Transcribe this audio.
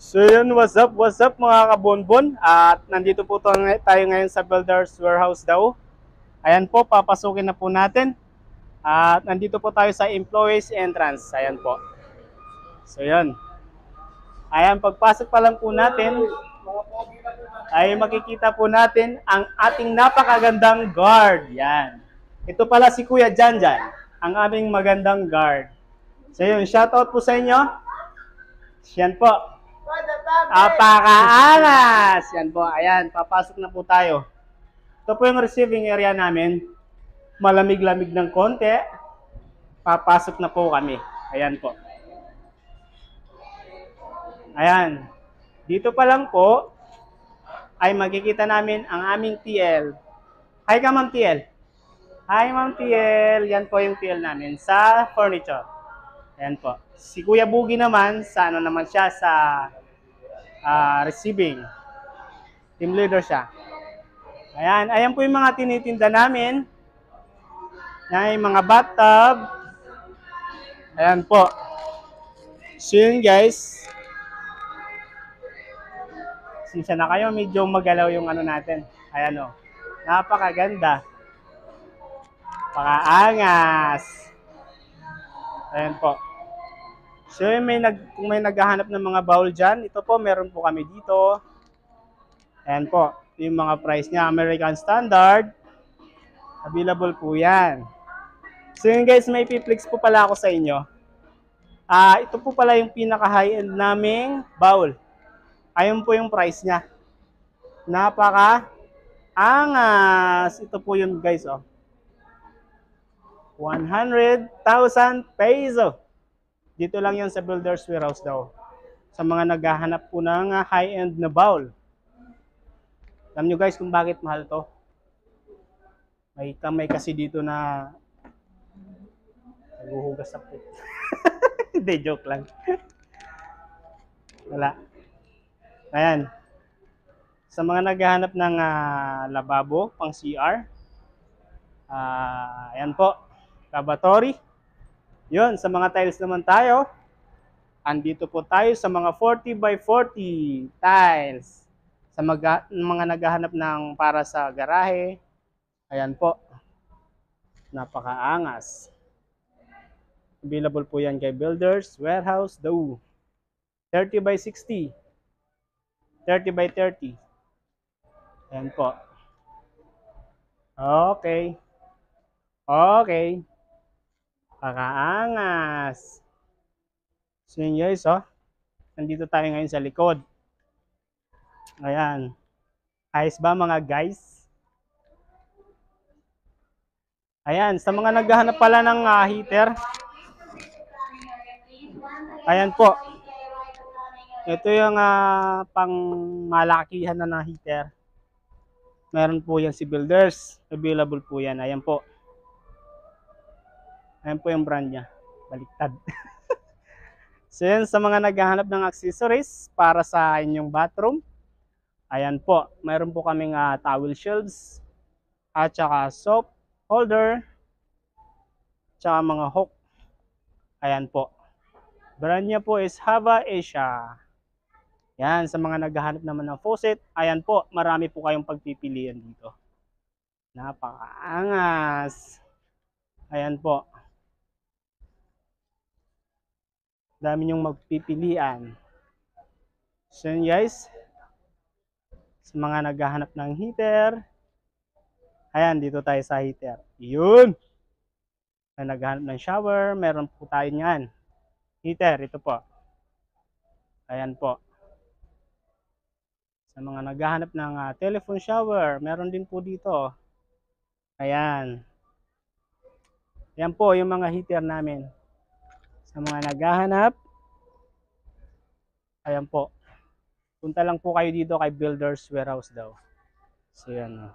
So yun, what's up mga kabonbon? At nandito po tayo ngayon sa Builders Warehouse daw. Ayan po, papasukin na po natin. At nandito po tayo sa Employees Entrance. Ayan po. So yun. Ayan, pagpasok pa lang po natin, ay makikita po natin ang ating napakagandang guard. Yan. Ito pala si Kuya Janjan, ang aming magandang guard. So yun, shoutout po sa inyo. Yan po. Apakaangas! Yan po, ayan, papasok na po tayo. Ito po yung receiving area namin. Malamig-lamig ng konti. Papasok na po kami. Ayan po. Ayan. Dito pa lang po, ay makikita namin ang aming TL. Hi ka, Ma'am TL. Hi, Ma'am TL. Yan po yung TL namin sa furniture. Ayan po. Si Kuya Bugi naman, sa ano naman siya, sa receiving. Team leader siya. Ayan, ayan po yung mga tinitinda namin. Ayan, yung mga bathtub. Ayan po. So yun guys. Sinsya na kayo, medyo magalaw yung ano natin. Ayan o. Napakaganda. Pakaangas. Ayan po. So yun, kung may naghahanap ng mga bowl dyan, ito po, meron po kami dito. Ayan po. Yung mga price niya, American Standard. Available po yan. So yun guys, may piplex po pala ako sa inyo. Ito po pala yung pinaka high-end naming bowl. Ayun po yung price niya. Napaka angas. Ito po yun guys, oh. 100,000 peso. Dito lang yan sa Builders Warehouse daw. Sa mga naghahanap po ng high-end na bowl. Alam nyo guys kung bakit mahal to? May kamay kasi dito na naghuhugas sa po. Hindi, joke lang. Wala. Ayan. Sa mga naghahanap ng lababo, pang CR. Ayan po. Lavatory. Yun, sa mga tiles naman tayo. Andito po tayo sa mga 40 by 40 tiles. Sa mga naghahanap ng para sa garahe. Ayan po. Napakaangas. Available po yan kay Builders Warehouse daw. 30 by 60. 30 by 30. Ayan po. Okay. Okay. Pakaangas. So yun guys, oh. Nandito tayo ngayon sa likod. Ayan. Ayos ba mga guys? Ayan, sa mga naghahanap pala ng heater. Ayan po. Ito yung pang malakihan na heater. Meron po yan si Builders. Available po yan. Ayan po. Ayan po yung brand niya. Baliktad. So yan, sa mga naghahanap ng accessories para sa inyong bathroom. Ayan po. Meron po kaming towel shelves. At saka soap holder. Tsaka mga hook. Ayan po. Brand niya po is Hava Asia. Yan, sa mga naghahanap naman ng faucet. Ayan po, marami po kayong pagpipilian dito. Napakaangas. Ayan po. Dami nyong magpipilian. So yun guys. Sa mga naghahanap ng heater. Ayan, dito tayo sa heater. Yun. Sa naghahanap ng shower, meron po tayo niyan. Heater, ito po. Ayan po. Sa mga naghahanap ng telephone shower, meron din po dito. Ayan. Yan po yung mga heater namin. Sa mga naghahanap, ayan po. Punta lang po kayo dito kay Builders Warehouse daw. So yan.